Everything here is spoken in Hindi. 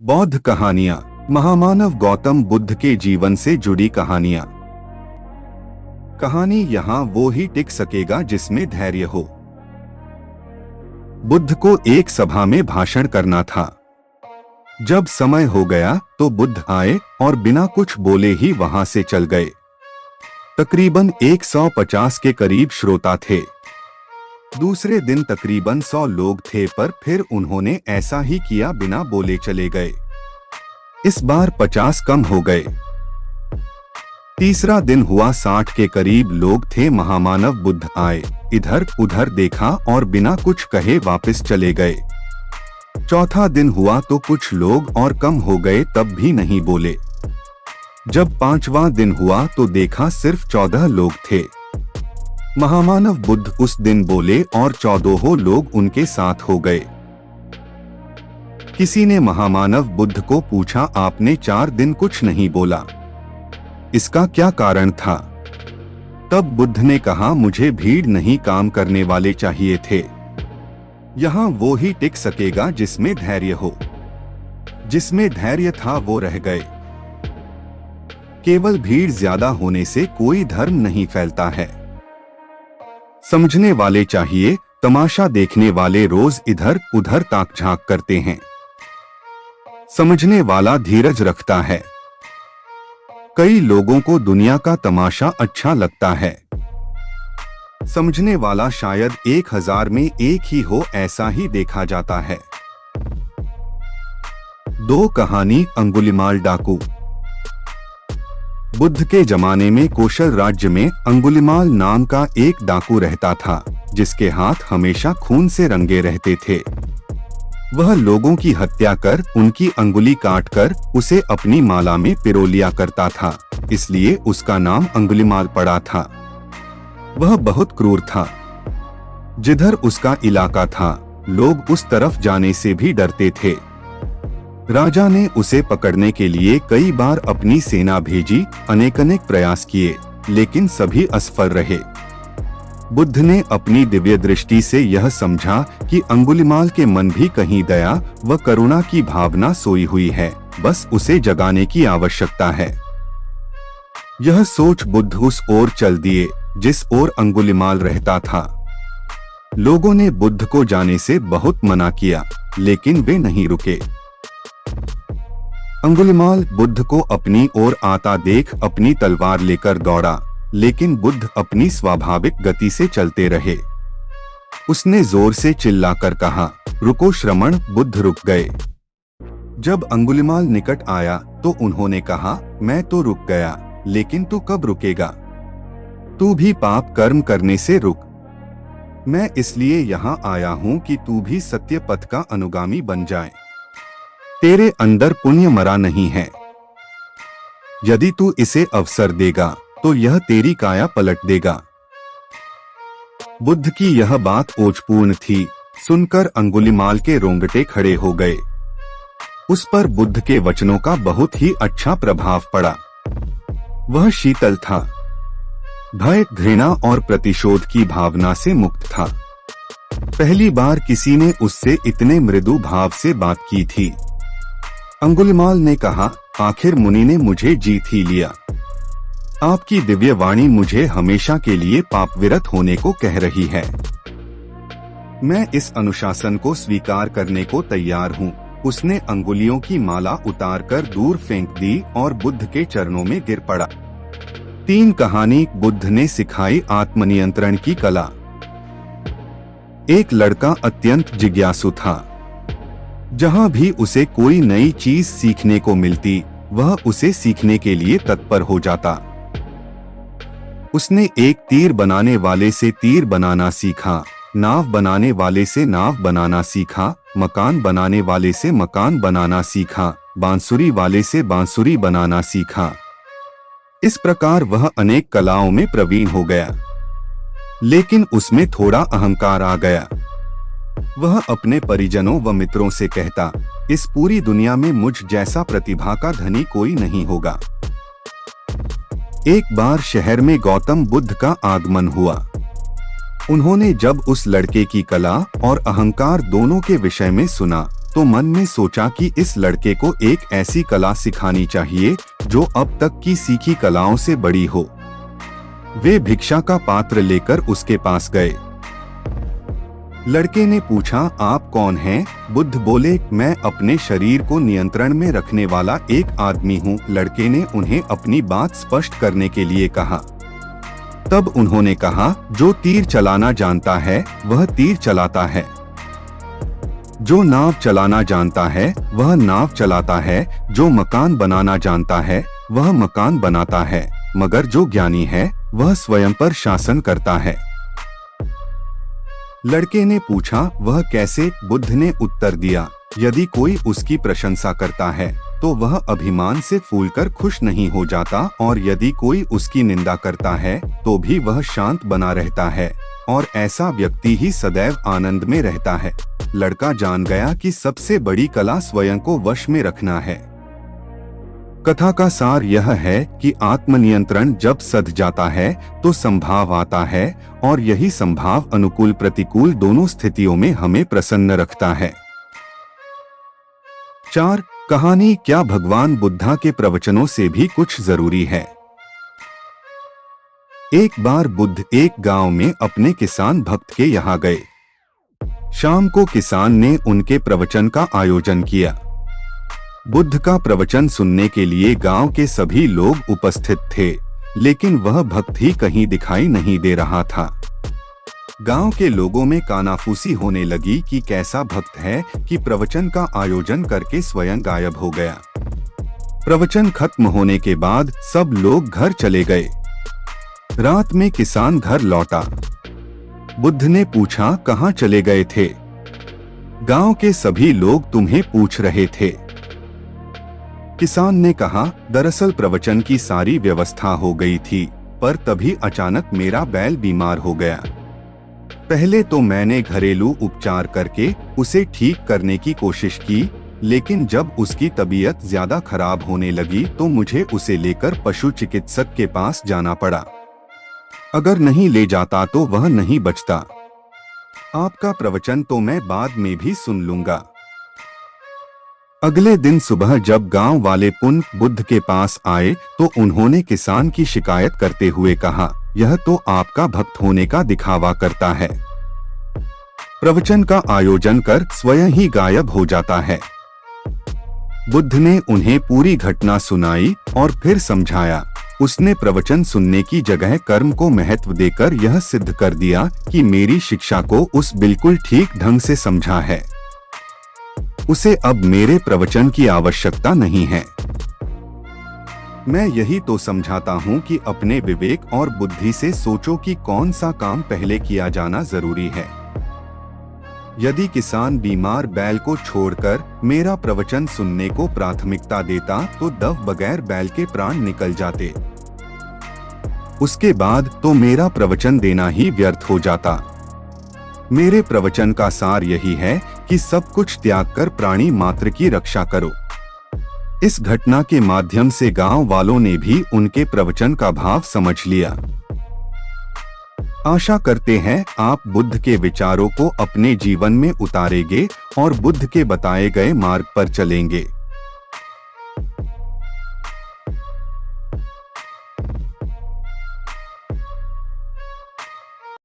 बौद्ध कहानियां, महामानव गौतम बुद्ध के जीवन से जुड़ी कहानियां। कहानी यहाँ वो ही टिक सकेगा जिसमें धैर्य हो। बुद्ध को एक सभा में भाषण करना था। जब समय हो गया तो बुद्ध आए और बिना कुछ बोले ही वहां से चल गए। तकरीबन 150 के करीब श्रोता थे। दूसरे दिन तकरीबन 100 लोग थे, पर फिर उन्होंने ऐसा ही किया, बिना बोले चले गए। इस बार 50 कम हो गए। तीसरा दिन हुआ, 60 के करीब लोग थे। महामानव बुद्ध आए, इधर उधर देखा और बिना कुछ कहे वापस चले गए। चौथा दिन हुआ तो कुछ लोग और कम हो गए, तब भी नहीं बोले। जब 5वां दिन हुआ तो देखा सिर्फ 14 लोग थे। महामानव बुद्ध उस दिन बोले और 14 लोग उनके साथ हो गए। किसी ने महामानव बुद्ध को पूछा, आपने 4 दिन कुछ नहीं बोला, इसका क्या कारण था? तब बुद्ध ने कहा, मुझे भीड़ नहीं, काम करने वाले चाहिए थे। यहाँ वो ही टिक सकेगा जिसमें धैर्य हो। जिसमें धैर्य था वो रह गए। केवल भीड़ ज्यादा होने से कोई धर्म नहीं फैलता है। समझने वाले चाहिए, तमाशा देखने वाले रोज इधर उधर ताक झांक करते हैं। समझने वाला धीरज रखता है। कई लोगों को दुनिया का तमाशा अच्छा लगता है। समझने वाला शायद 1000 में एक ही हो, ऐसा ही देखा जाता है। 2 कहानी अंगुलिमाल डाकू। बुद्ध के जमाने में कौशल राज्य में अंगुलिमाल नाम का एक डाकू रहता था, जिसके हाथ हमेशा खून से रंगे रहते थे। वह लोगों की हत्या कर उनकी अंगुली काटकर उसे अपनी माला में पिरो लिया करता था, इसलिए उसका नाम अंगुलिमाल पड़ा था। वह बहुत क्रूर था। जिधर उसका इलाका था, लोग उस तरफ जाने से भी डरते थे। राजा ने उसे पकड़ने के लिए कई बार अपनी सेना भेजी, अनेक प्रयास किए, लेकिन सभी असफल रहे। बुद्ध ने अपनी दिव्य दृष्टि से यह समझा कि अंगुलिमाल के मन भी कहीं दया व करुणा की भावना सोई हुई है, बस उसे जगाने की आवश्यकता है। यह सोच बुद्ध उस ओर चल दिए जिस ओर अंगुलिमाल रहता था। लोगों ने बुद्ध को जाने से बहुत मना किया, लेकिन वे नहीं रुके। अंगुलिमाल बुद्ध को अपनी ओर आता देख अपनी तलवार लेकर दौड़ा, लेकिन बुद्ध अपनी स्वाभाविक गति से चलते रहे। उसने जोर से चिल्लाकर कहा, रुको श्रमण। बुद्ध रुक गए। जब अंगुलिमाल निकट आया तो उन्होंने कहा, मैं तो रुक गया, लेकिन तू कब रुकेगा? तू भी पाप कर्म करने से रुक। मैं इसलिए यहाँ आया हूँ कि तू भी सत्य पथ का अनुगामी बन जाए। तेरे अंदर पुण्य मरा नहीं है। यदि तू इसे अवसर देगा तो यह तेरी काया पलट देगा। बुद्ध की यह बात ओजपूर्ण थी। सुनकर अंगुलिमाल के रोंगटे खड़े हो गए। उस पर बुद्ध के वचनों का बहुत ही अच्छा प्रभाव पड़ा। वह शीतल था, भय, घृणा और प्रतिशोध की भावना से मुक्त था। पहली बार किसी ने उससे इतने मृदु भाव से बात की थी। अंगुलिमाल ने कहा, आखिर मुनि ने मुझे जीत ही लिया। आपकी दिव्य वाणी मुझे हमेशा के लिए पापविरत होने को कह रही है। मैं इस अनुशासन को स्वीकार करने को तैयार हूँ। उसने अंगुलियों की माला उतारकर दूर फेंक दी और बुद्ध के चरणों में गिर पड़ा। 3 कहानी बुद्ध ने सिखाई आत्मनियंत्रण की कला। एक लड़का अत्यंत जिज्ञासु था। जहाँ भी उसे कोई नई चीज सीखने को मिलती, वह उसे सीखने के लिए तत्पर हो जाता। उसने एक तीर बनाने वाले से तीर बनाना सीखा, नाव बनाने वाले से नाव बनाना सीखा, मकान बनाने वाले से मकान बनाना सीखा, बांसुरी वाले से बांसुरी बनाना सीखा। इस प्रकार वह अनेक कलाओं में प्रवीण हो गया। लेकिन उसमें थोड़ा अहंकार आ गया। वह अपने परिजनों व मित्रों से कहता, इस पूरी दुनिया में मुझ जैसा प्रतिभा का धनी कोई नहीं होगा। एक बार शहर में गौतम बुद्ध का आगमन हुआ। उन्होंने जब उस लड़के की कला और अहंकार दोनों के विषय में सुना तो मन में सोचा कि इस लड़के को एक ऐसी कला सिखानी चाहिए जो अब तक की सीखी कलाओं से बड़ी हो। वे भिक्षा का पात्र लेकर उसके पास गए। लड़के ने पूछा, आप कौन हैं? बुद्ध बोले, मैं अपने शरीर को नियंत्रण में रखने वाला एक आदमी हूँ। लड़के ने उन्हें अपनी बात स्पष्ट करने के लिए कहा। तब उन्होंने कहा, जो तीर चलाना जानता है वह तीर चलाता है, जो नाव चलाना जानता है वह नाव चलाता है, जो मकान बनाना जानता है वह मकान बनाता है, मगर जो ज्ञानी है वह स्वयं पर शासन करता है। लड़के ने पूछा, वह कैसे? बुद्ध ने उत्तर दिया, यदि कोई उसकी प्रशंसा करता है तो वह अभिमान से फूलकर खुश नहीं हो जाता, और यदि कोई उसकी निंदा करता है तो भी वह शांत बना रहता है, और ऐसा व्यक्ति ही सदैव आनंद में रहता है। लड़का जान गया कि सबसे बड़ी कला स्वयं को वश में रखना है। कथा का सार यह है कि आत्मनियंत्रण जब सध जाता है तो संभाव आता है, और यही संभाव अनुकूल प्रतिकूल दोनों स्थितियों में हमें प्रसन्न रखता है। 4. कहानी, क्या भगवान बुद्धा के प्रवचनों से भी कुछ जरूरी है? एक बार बुद्ध एक गांव में अपने किसान भक्त के यहाँ गए। शाम को किसान ने उनके प्रवचन का आयोजन किया। बुद्ध का प्रवचन सुनने के लिए गांव के सभी लोग उपस्थित थे, लेकिन वह भक्त ही कहीं दिखाई नहीं दे रहा था। गांव के लोगों में कानाफूसी होने लगी कि कैसा भक्त है कि प्रवचन का आयोजन करके स्वयं गायब हो गया। प्रवचन खत्म होने के बाद सब लोग घर चले गए। रात में किसान घर लौटा। बुद्ध ने पूछा, कहाँ चले गए थे? गांव के सभी लोग तुम्हें पूछ रहे थे। किसान ने कहा, दरअसल प्रवचन की सारी व्यवस्था हो गई थी, पर तभी अचानक मेरा बैल बीमार हो गया। पहले तो मैंने घरेलू उपचार करके उसे ठीक करने की कोशिश की, लेकिन जब उसकी तबीयत ज्यादा खराब होने लगी तो मुझे उसे लेकर पशु चिकित्सक के पास जाना पड़ा। अगर नहीं ले जाता तो वह नहीं बचता। आपका प्रवचन तो मैं बाद में भी सुन लूंगा। अगले दिन सुबह जब गांव वाले पुनः बुद्ध के पास आए तो उन्होंने किसान की शिकायत करते हुए कहा, यह तो आपका भक्त होने का दिखावा करता है। प्रवचन का आयोजन कर स्वयं ही गायब हो जाता है। बुद्ध ने उन्हें पूरी घटना सुनाई और फिर समझाया। उसने प्रवचन सुनने की जगह कर्म को महत्व देकर यह सिद्ध कर दिया कि मेरी शिक्षा को उस बिल्कुल ठीक ढंग से समझा है। उसे अब मेरे प्रवचन की आवश्यकता नहीं है। मैं यही तो समझाता हूँ कि अपने विवेक और बुद्धि से सोचो कि कौन सा काम पहले किया जाना जरूरी है। यदि किसान बीमार बैल को छोड़कर मेरा प्रवचन सुनने को प्राथमिकता देता तो दव बगैर बैल के प्राण निकल जाते। उसके बाद तो मेरा प्रवचन देना ही व्यर्थ हो जाता। मेरे प्रवचन का सार यही है कि सब कुछ त्याग कर प्राणी मात्र की रक्षा करो। इस घटना के माध्यम से गांव वालों ने भी उनके प्रवचन का भाव समझ लिया। आशा करते हैं आप बुद्ध के विचारों को अपने जीवन में उतारेंगे और बुद्ध के बताए गए मार्ग पर चलेंगे।